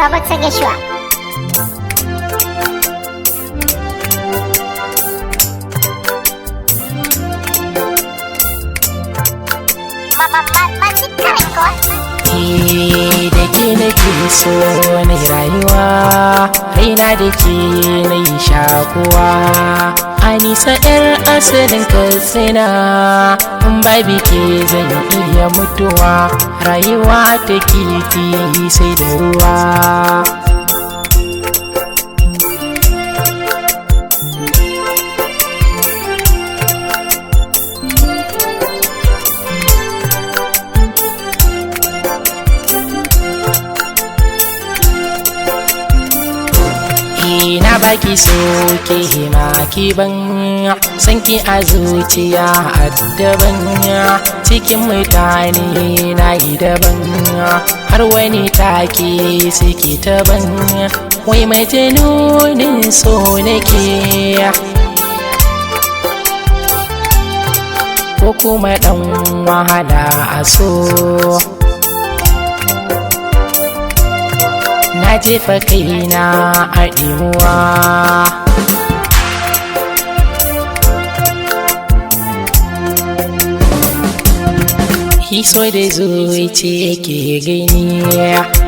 Robert Sageshwa. Da ke nake so na rayuwa, raina da ke na yi shakuwa. Anisa 'yar asalin Katsina, in babu ke zan iya mutuwa. Rayuwa ta kifi sai da ruwa. Na baki so ke maki ban sanki a zuciya addaban cikin mutane na yi daban har wani take suke taban wai mai nunin so nake ko kuma dan wahala a so. Na jefa kaina a ɗimuwa, hiso da zuci yake gani,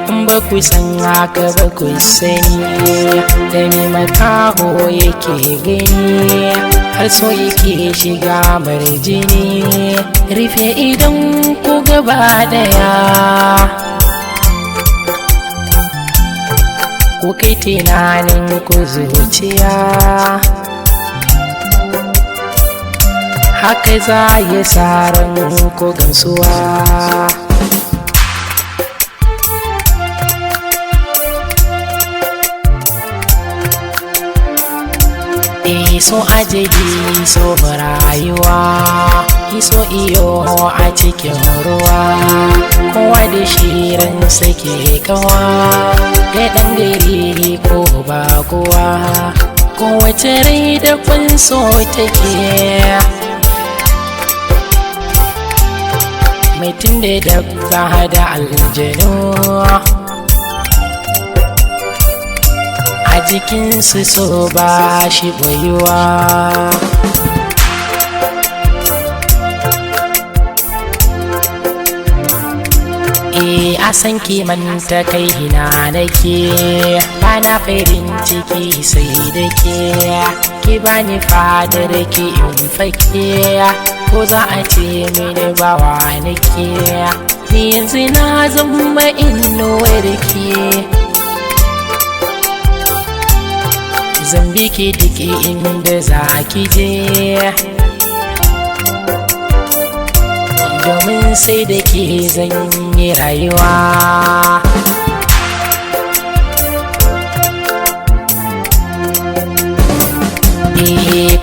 in ba ku san haka ba ku sani, da mai makaho yake gani har so yake shiga marjini, rufe idan ku gaba daya. Ku kai tunanin ku zuciya, haka za ya sa ran ku gamsuwa. So ajabi so rayuwa, so iyo a cikin ruwa, kowa da shirin sake kawa, ga ɗan gari ko ba kowa, kowace rai da so take. Mutum da dabba da aljanu a jikinsu so ba shi bayuwa. A san kimanta kai na nake, bana farin ciki sai da ke bani fadar ki in fake, ko za a ce mini bawa nake, ni yanzu na zama inuwar ki. Zan bi ki duk inda za ki je, domin sai da ke zan yi rayuwa.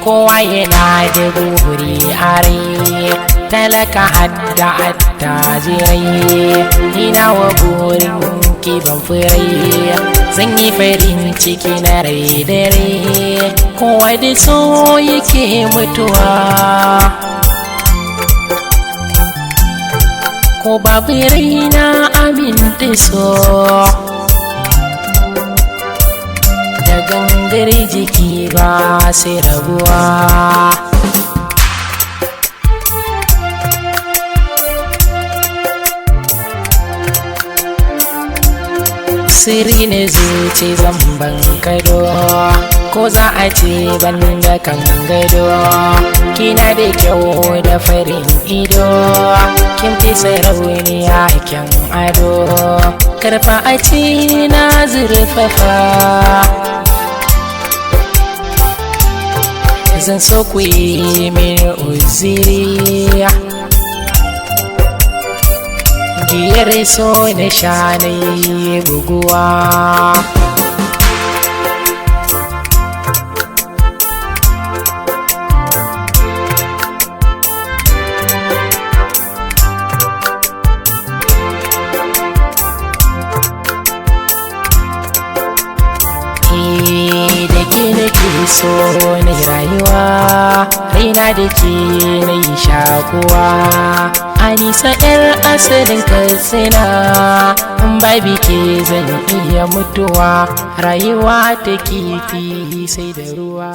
Kowa yana da buri a rai, talaka hadda attajirai, ni nawa burin ki ban furai, zan yi farin ciki na rai da rai, kowa da so yake mutuwa. Ko babu raina aminta so, da gangar jiki ba sai rabuwa. Sirri ne zuci zamban kado, ko za a ce ban da kan gado, kina da kyau da farin ido, kin fi sarauniya kyan ado, karfa a ce na zurfafa. Zan so ku yi mini uziri, giyar so na sha na yi buguwa. Da ke nake so na rayuwa, raina da ke na yi shakuwa. Anisa 'yar asalin Katsina, babi ke zan iya mutuwa, rayuwa ta kifi sai da ruwa.